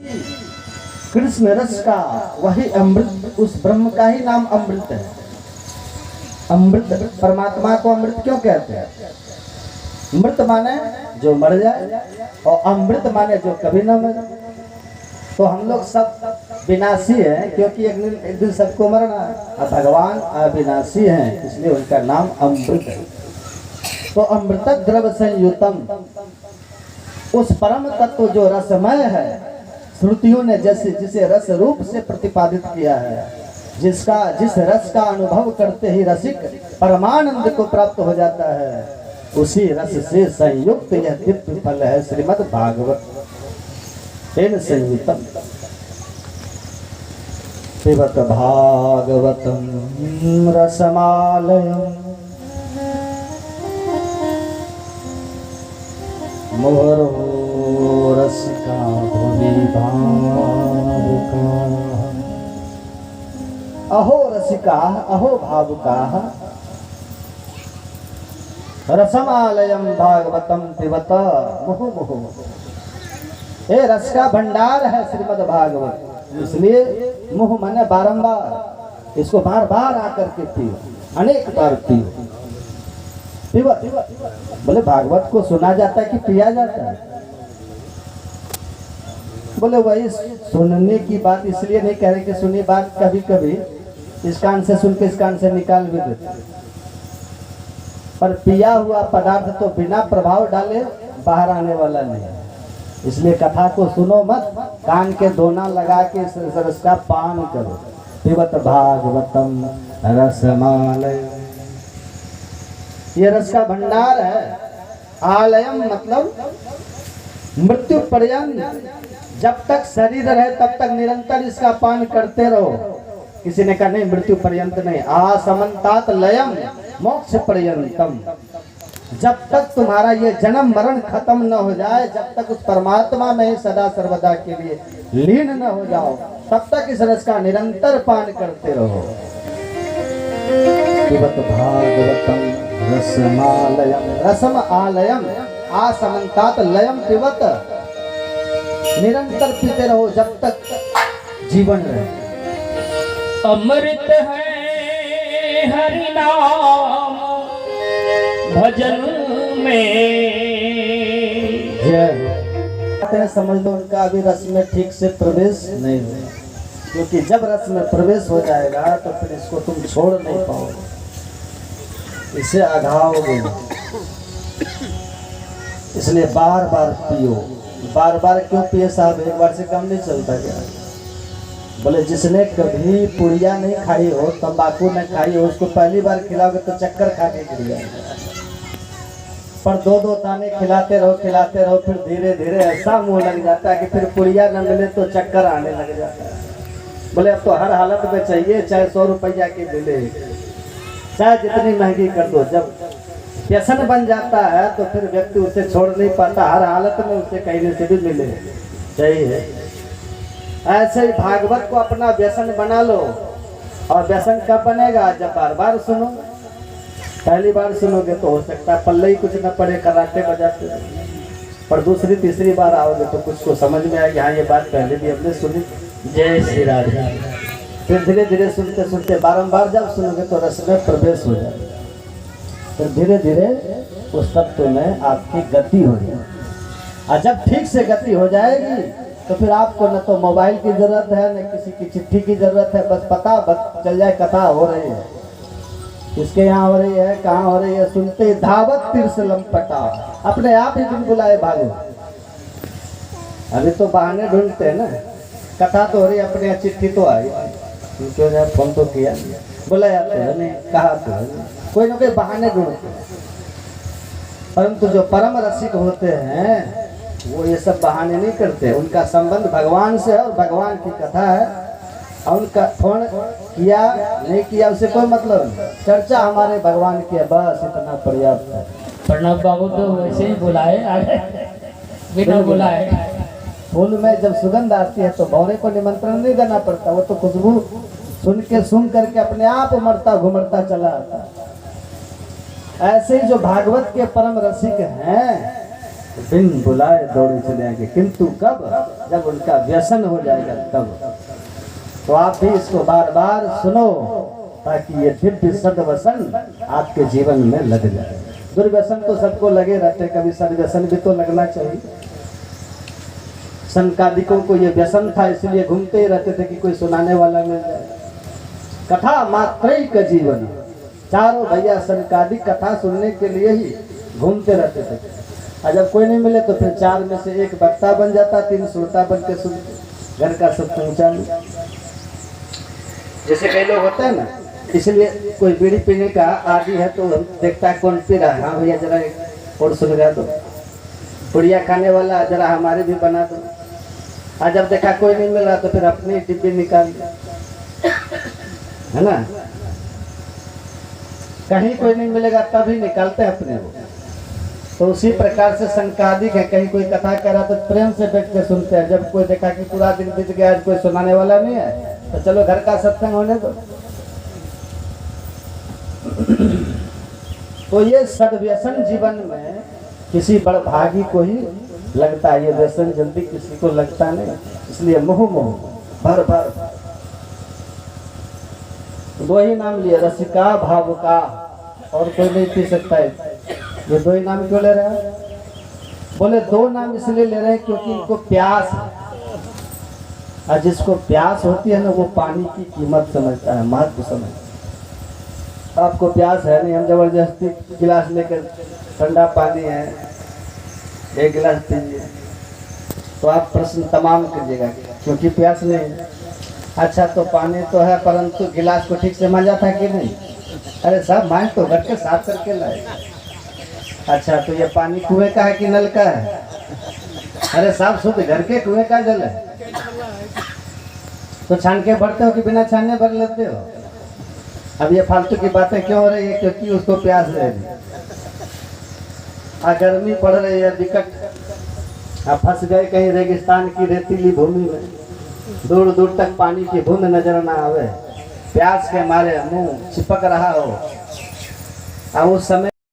कृष्ण रस का वही अमृत, उस ब्रह्म का ही नाम अमृत है। अमृत, परमात्मा को अमृत क्यों कहते हैं? मृत माने जो मर जाए और अमृत माने जो कभी ना मरे। तो हम लोग सब विनाशी हैं क्योंकि एक दिन सबको मरना है, और भगवान अविनाशी हैं इसलिए उनका नाम अमृत है। तो अमृत द्रव संयुतम, उस परम तत्व जो रसमय है, श्रुतियों ने जैसे जिसे रस रूप से प्रतिपादित किया है, जिस रस का अनुभव करते ही रसिक परमानंद को प्राप्त हो जाता है, उसी रस से संयुक्त यह दिव्य फल है श्रीमद् भागवत। तेन संयुतम पिबत भागवतम रसमालयम् मोहरो रसिका भुवि भावुका। अहो रसिका अहो भावुका रसमालयम भागवतम पिबत मुहु मुहु। ये रस का भंडार है श्रीमद् भागवत, इसलिए मुह माने बारंबार, इसको बार बार आकर के पियो, अनेक बार पियो। बोले भागवत को सुना जाता है कि पिया जाता है? बोले वही सुनने की बात इसलिए नहीं कह रहे कि सुनी बात कभी कभी इस कान से सुन के इस कान से निकाल भी देते, पर पिया हुआ पदार्थ तो बिना प्रभाव डाले बाहर आने वाला नहीं है। इसलिए कथा को सुनो मत, कान के दोना लगा के इस रस का पान करो। पिबत भागवतम रसमालय, ये रस का भंडार है। आलयम मतलब मृत्यु पर्यंत, जब तक शरीर रहे तब तक निरंतर इसका पान करते रहो। किसी ने कहा नहीं मृत्यु पर्यंत नहीं, आसमंतात लयम मोक्ष पर्यंतम, जब तक तुम्हारा ये जन्म मरण खत्म न हो जाए, जब तक उस परमात्मा में ही सदा सर्वदा के लिए लीन न हो जाओ, तब तक इस रस का निरंतर पान करते रहो। पिबत भागवतम रसमालयम, रसम आलयम आसमंतात लयम पिबत, निरंतर पीते रहो जब तक जीवन रहे। अमृत है हरि नाम भजन में। समझ लो उनका अभी रस में ठीक से प्रवेश नहीं हुआ, क्योंकि जब रस में प्रवेश हो जाएगा तो फिर इसको तुम छोड़ नहीं पाओगे, इसे आघाओगे। इसलिए बार बार पियो। बार बार क्यों पिए साहब? एक बार से काम नहीं चलता क्या? बोले जिसने कभी पुड़िया नहीं खाई हो, तंबाकू नहीं खाई हो, उसको पहली बार खिलाओगे तो चक्कर खा के गिर जाएगा। पर दो दो ताने खिलाते रहो, फिर धीरे धीरे ऐसा मुंह लग जाता है कि फिर पुड़िया न मिले तो चक्कर आने लग जाता है। बोले अब तो हर हालत में चाहिए, चाहे 100 रुपया की मिले, चाहे जितनी महंगी कर दो। जब व्यसन बन जाता है तो फिर व्यक्ति उसे छोड़ नहीं पाता, हर हालत में उसे कहीं से भी मिले चाहिए। ऐसे ही भागवत को अपना व्यसन बना लो। और व्यसन कब बनेगा? जब बार बार सुनो। पहली बार सुनोगे तो हो सकता है पल्ले ही कुछ न पड़े, कराटे बजाते, पर दूसरी तीसरी बार आओगे तो कुछ को समझ में आएगी, हाँ ये बात पहले भी हमने सुनी। जय श्री राधे। फिर धीरे धीरे सुनते सुनते बारंबार जब सुनोगे तो रस में प्रवेश हो जाएगा, फिर धीरे धीरे उस तत्व में आपकी गति हो जाएगी। और जब ठीक से गति हो जाएगी तो फिर आपको न तो मोबाइल की जरूरत है, न किसी की चिट्ठी की जरूरत है, बस पता चल जाए कथा हो रही है, किसके यहाँ हो रही है, कहाँ हो रही है, सुनते ही धावत तिरसलम पटा, अपने आप ही दिन बुलाए भागो। अभी तो बहाने ढूंढते हैं ना, कथा तो हो रही, अपने यहाँ चिट्ठी तो आई, क्यों यार फोन तो किया, बुलाया तो है नहीं, कहा तो है, कोई ना कोई बहाने ढूंढते हैं। परंतु जो परम रसिक होते हैं वो ये सब बहाने नहीं करते, उनका संबंध भगवान से है और भगवान की कथा है। और उनका फोन किया नहीं किया उससे कोई मतलब नहीं, चर्चा हमारे भगवान की है, बस इतना पर्याप्त है। प्रणब बाबू तो वैसे ही बुलाए, बिना बुलाए। फूल में जब सुगंध आती है तो भौरे को निमंत्रण नहीं देना पड़ता, वो तो खुशबू सुन करके अपने आप उमड़ता घुमड़ता चला आता। ऐसे ही जो भागवत के परम रसिक हैं बिन बुलाए दौड़े चले आएंगे, किंतु कब, जब उनका व्यसन हो जाएगा तब। तो आप भी इसको बार बार सुनो ताकि ये दिव्य सद्व्यसन आपके जीवन में लग जाए। दुर्व्यसन तो सबको लगे रहते, कभी सद्व्यसन भी तो लगना चाहिए। संकादिकों को ये व्यसन था, इसलिए घूमते ही रहते थे कि कोई सुनाने वाला मिल जाए। कथा मात्र का जीवन, चारों भैया संकादिक कथा सुनने के लिए ही घूमते रहते थे। और जब कोई नहीं मिले तो फिर चार में से एक वक्ता बन जाता, तीन श्रोता बन के सुनते, घर का सब पहुंचा नहीं। जैसे कई लोग होते हैं ना, इसलिए कोई बीड़ी पीने का आदि है तो देखता है कौन पी रहा है, हाँ भैया जरा एक और सुन रहा दो। पुड़िया खाने वाला जरा हमारे भी बना दो। और जब देखा कोई नहीं मिल रहा तो फिर अपनी डिब्बी निकाल दी, है ना। कहीं कोई नहीं मिलेगा तभी निकालते हैं अपने वो। तो उसी प्रकार से संकादिक है, कहीं कोई कथा कह रहा तो प्रेम से बैठ के सुनते हैं। जब कोई देखा कि पूरा दिन बीत गया, कोई सुनाने वाला नहीं है, तो चलो घर का सत्संग होने दो। तो ये सद्व्यसन जीवन में किसी बड़भागी को ही लगता है, ये व्यसन जल्दी किसी को लगता नहीं। इसलिए मोह मोह भर भर दो ही नाम लिए, रसिका भाव का, और कोई नहीं पी सकता है। ये दो ही नाम क्यों ले रहे हैं? बोले दो नाम इसलिए ले रहे हैं क्योंकि इनको प्यास है, और जिसको प्यास होती है ना वो पानी की कीमत समझता है, महत्व समझता है। आपको प्यास है नहीं, हम जबरदस्ती गिलास लेकर, ठंडा पानी है एक गिलास पीजिए, तो आप प्रश्न तमाम कीजिएगा क्योंकि प्यास नहीं है। अच्छा तो पानी तो है परंतु गिलास को ठीक से मांजा था कि नहीं? अरे साहब मांझ तो घर के साफ करके लाए। अच्छा तो ये पानी कुएं का है कि नल का है? अरे साहब शुद्ध घर के कुएं का जल है। तो छान के भरते हो कि बिना छाने भर लेते हो? अब ये फालतू की बातें क्यों हो रही है? क्योंकि उसको प्यास रहेगी, गर्मी पड़ रही है विकट, फंस गए कहीं रेगिस्तान की रेतीली भूमि में, दूर दूर तक पानी की बूंद नजर ना आवे, प्यास के मारे मुंह चिपक रहा हो, और उस समय